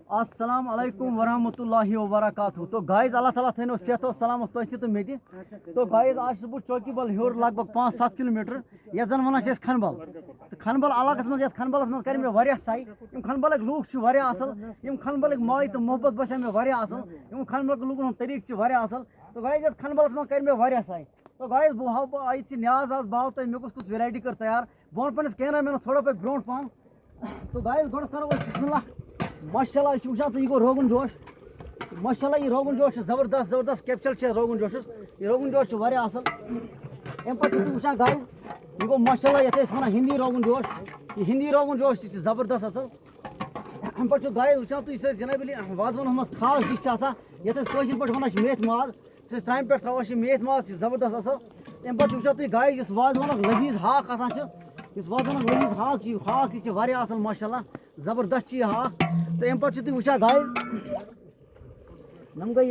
अस्सलाम वालेकुम वरहमतुल्लाहि वबरकातुहू। तो गाइस अल्लाह ताला थैनो सेहत और सलामत तो तो मेति। तो गाइस आज बह चौकीबल हेर लगभग 5-7 किलोमीटर ये जन वन खनबल। तो खनबल इलाकस मज खनबलस मज कर मे वारिया साई। यम खनबलक लूक छ वारिया असल। यम खनबलक माय तो मोहब्बत बसे मे वारिया असल। यम खनबलक लूकन तरीक छ वारिया असल। तो गाइस ये खनबलस मज कर मे वारिया साई। तो गाइस बह हाव आई न्याज आज बाव तो मे कुछ वेराइटी कर तैयार बह पे कैमरा मैन थोड़ा पे ब्रोट पान। तो गाइस गोड़ करो बिस्मिल्लाह। माशाल्लाह यह वुचान तो यह गो रोगन जोश। माशाल्लाह यह रोगन जोश जबरदस्त जबरदस्त कैप्चर रोगन जोश। यह रोगन जोश वारिया असल। अम पे वुचान गाइस यह गो माशाल्लाह ये वन हिंदी रोगन जोश। यह हिंदी रोगन जोश जबरदस्त असल। अम पे गाइस वुचान तुम जनाब वाजवान मज खास डिश ये पे वन मेथ माज त्रम पे त्रावान मेथ माज जबरदस्त असल। अम पे वुचान तुम गाइस इस वाजवान लजीज हाक इस वाजवान लजीज हाक वारिया असल माशाल्लाह जबरदस्त यह हाक। तो अम पे तुम वुचान गाइस नम गई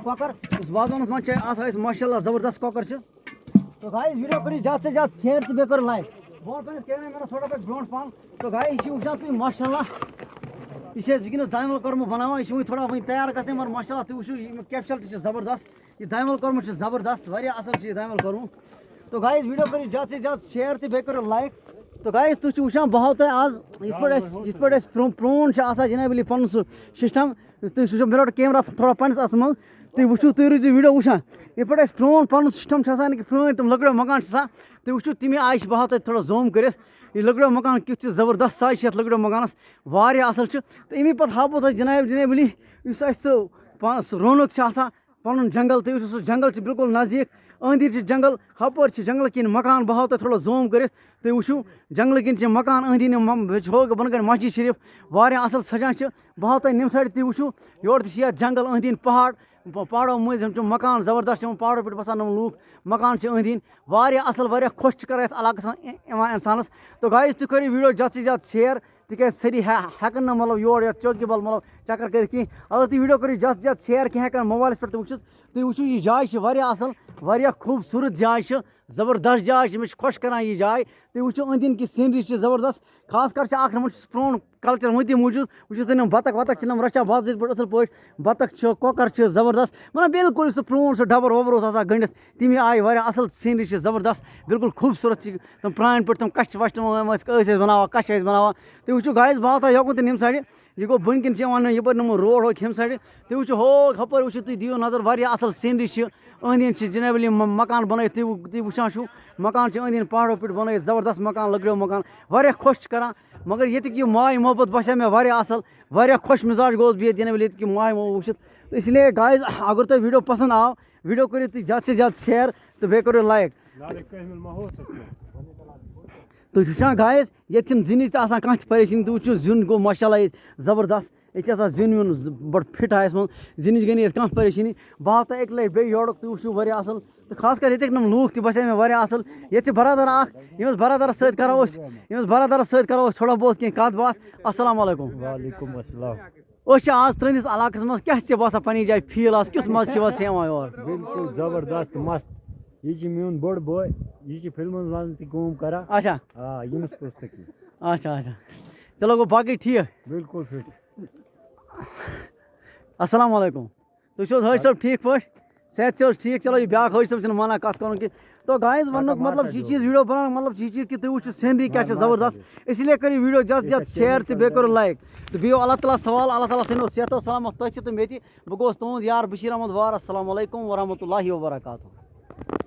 कॉकर इस वाजवान मज माशाल्लाह जबरदस्त कॉकर। तो गाइस वीडियो करो ज्यादा से ज्यादा शेयर तो कर लाइक बहुत पे कैमरा मैन थोड़ा पे ब्रोट पान। तो गाइस यह वुचान तुम माशाल्लाह यह वनस दामल कर्म बनावा यह वो थोड़ा वही तैयार गए मगर माशाल्लाह तुम वो कैप्चर जबरदस्त यह दामल कर्म जबरदस्त वारिया असल दामल कर्म। तो गाइस वीडियो करो ज्यादा से ज्यादा शेयर तो करो लाइक। तो गाइस तुम वुचान बहाव तुम आज इत पे प्रोन जनाब पन सिस्टम तुम मे रोट कैमरा थोड़ा पन्नस अस मज तुम वो तुम रूज वीडियो वुचान इत पे प्रोन पन सिस्टम प्रोन तम लकड़ो मकान तुम वो तमें आय बहाव तुम थोड़ा जूम कर यह लकड़ो मकान क्युत जबरदस्त साइज ये लकड़ो मकानस वारिया असल। तो अमी पे हाव बह जनाब जनाबली रौनक पन जंगल तुम वो जंगल बिल्कुल नज़दीक अंदर जंगल हपर जंगल किन मकान बहाव तुम थोड़ा जूम कर तुम वो जंगल किन मकान अंदर बन कर मस्जिद शरीफ वारिया असल सजान बहाव तुम निम साइड तुम वो योर जंगल अंदर पहाड़ पहाड़ों मज मकान जबरदस्त पहाड़ों पे बसान लूक मकान अंदर वारिया असल वारिया खुश कर इलाकस इंसानस। तो गाइस तुम करो वीडियो ज्यादा से ज्यादा शेयर तिक सारी हेकन ना मतलब योर चौकीबल मतलब चक्कर कर अगर तुम वीडियो करो ज्यादा से ज्यादा शेयर कह हेकन मोबाइल पे तुम वो यह जाय वारिया असल वारिया खूबसूरत जाय जबरदस्त जाय मे खुश कर यह जाय। तुम वो अंदर की सीनरी जबरदस्त खास कर नंबर प्रोन कल्चर वो मौजूद वो तुम बतख वतख रचा बाज़ पे असल पे बतख कॉकर जबरदस्त मतलब बिल्कुल सह प्रोन सह डबर वबर गंडित तमें आय वारिया असल सीनरी जबरदस्त बिल्कुल खूबसूरत तम प्रान पे तम कश वश बनावा कश बनावा। तुम वो गाइस बात योकन तो निम साइड यह गो बन किन यपर नम रोड हो हम साइड तुम वो हो हपर वो तुम दियो नजर वारिया असल सीनरी अंदर जनाबली मकान बन तुम वुचान मकान अंदर पहाड़ों पे बन जबरदस्त मकान लकड़ो मकान वारिया खुश कर मगर ये माय मोहब्बत बसे मे वारिया असल वारिया खुश मिजाज गोस बह जनाबली ये माय मोहब्बत वुचित। तो इसलिए गाइस अगर तुम वीडियो पसंद आव वीडियो करो तुम ज्यादा से ज्यादा शेयर तो बे करो लाइक। तो वुचान गाइस ये जिन कह परेशानी तो वो जुन गो माशाल्लाह जबरदस्त ये जुन वुन बड़ फिट आयस मन जिन गई कह परेशानी बह तो एक लट बे योड़ तुम वो वारिया असल। तो खास कर ये नम लूक बसे मे वारिया असल ये बरादर यमस बरादर सत करो थोड़ा बहुत कह कत बात। अस्सलाम वालेकुम। वालेकुम अस्सलाम। आज त्रनिस इलाकस मज क्या बसान पन्न जाए फील आज क्युत मज यवान बिल्कुल जबरदस्त मस्त ये मेन बोड़ बॉय ये फिल्म मन कम कर अच्छा यमस पुस्तक अच्छा अच्छा चलो गो बाकी ठीक बिल्कुल फिट। अस्सलाम वालेकुम। तुम हज सब ठीक पे सेहत से ठीक चलो ये ब्या हज सब माना कत कर कि। तो गाइस वन मतलब ये चीज़ वीडियो बना मतलब ये चीज़ कि तुम वो सीनरी क्या जबरदस्त इसलिए करो वीडियो ज्यादा से ज्यादा शेयर तो बे करो लाइक। तो बिहो अल्लाह ताला सवाल अल्लाह ताला थो सेहत और सलामत तुम तो मे बह गोस तुद यार बशीर अहमद वार। अस्सलाम वालेकुम वरहमतुल्लाहि वबरकातुहू।